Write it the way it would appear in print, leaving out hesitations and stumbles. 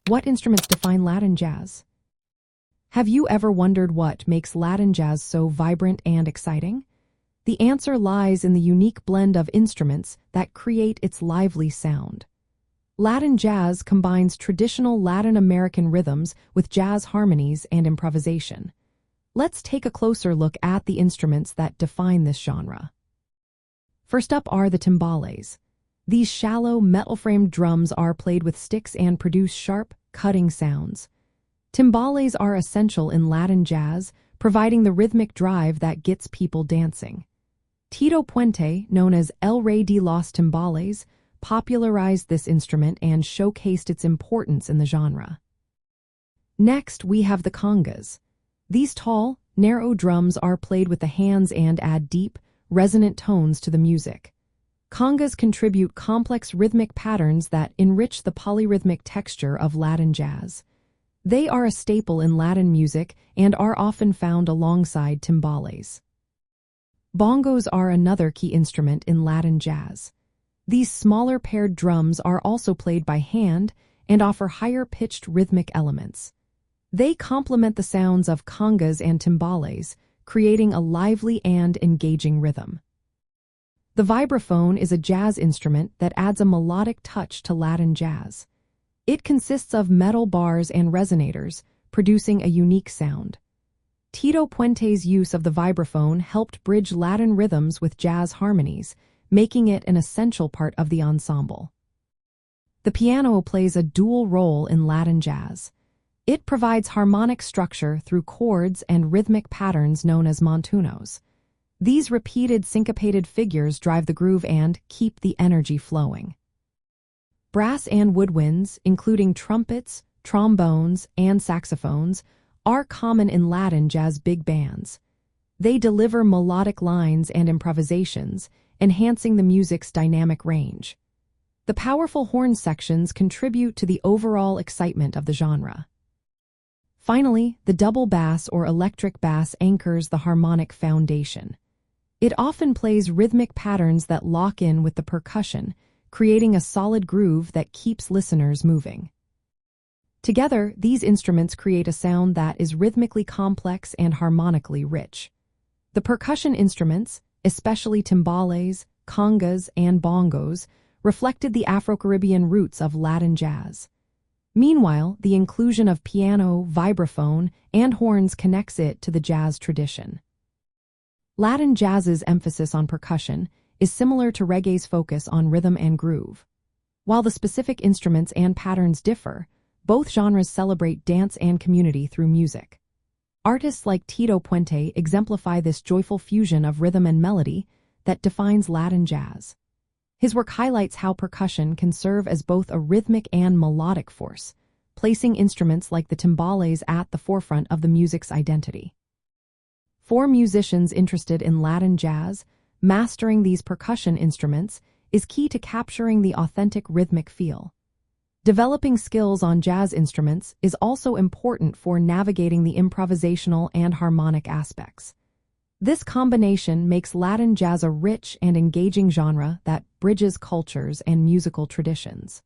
What instruments define Latin jazz? Have you ever wondered what makes Latin jazz so vibrant and exciting? The answer lies in the unique blend of instruments that create its lively sound. Latin jazz combines traditional Latin American rhythms with jazz harmonies and improvisation. Let's take a closer look at the instruments that define this genre. First up are the timbales. These shallow, metal-framed drums are played with sticks and produce sharp, cutting sounds. Timbales are essential in Latin jazz, providing the rhythmic drive that gets people dancing. Tito Puente, known as El Rey de los Timbales, popularized this instrument and showcased its importance in the genre. Next, we have the congas. These tall, narrow drums are played with the hands and add deep, resonant tones to the music. Congas contribute complex rhythmic patterns that enrich the polyrhythmic texture of Latin jazz. They are a staple in Latin music and are often found alongside timbales. Bongos are another key instrument in Latin jazz. These smaller paired drums are also played by hand and offer higher-pitched rhythmic elements. They complement the sounds of congas and timbales, creating a lively and engaging rhythm. The vibraphone is a jazz instrument that adds a melodic touch to Latin jazz. It consists of metal bars and resonators, producing a unique sound. Tito Puente's use of the vibraphone helped bridge Latin rhythms with jazz harmonies, making it an essential part of the ensemble. The piano plays a dual role in Latin jazz. It provides harmonic structure through chords and rhythmic patterns known as montunos. These repeated syncopated figures drive the groove and keep the energy flowing. Brass and woodwinds, including trumpets, trombones, and saxophones, are common in Latin jazz big bands. They deliver melodic lines and improvisations, enhancing the music's dynamic range. The powerful horn sections contribute to the overall excitement of the genre. Finally, the double bass or electric bass anchors the harmonic foundation. It often plays rhythmic patterns that lock in with the percussion, creating a solid groove that keeps listeners moving. Together, these instruments create a sound that is rhythmically complex and harmonically rich. The percussion instruments, especially timbales, congas, and bongos, reflected the Afro-Caribbean roots of Latin jazz. Meanwhile, the inclusion of piano, vibraphone, and horns connects it to the jazz tradition. Latin jazz's emphasis on percussion is similar to reggae's focus on rhythm and groove. While the specific instruments and patterns differ, both genres celebrate dance and community through music. Artists like Tito Puente exemplify this joyful fusion of rhythm and melody that defines Latin jazz. His work highlights how percussion can serve as both a rhythmic and melodic force, placing instruments like the timbales at the forefront of the music's identity. For musicians interested in Latin jazz, mastering these percussion instruments is key to capturing the authentic rhythmic feel. Developing skills on jazz instruments is also important for navigating the improvisational and harmonic aspects. This combination makes Latin jazz a rich and engaging genre that bridges cultures and musical traditions.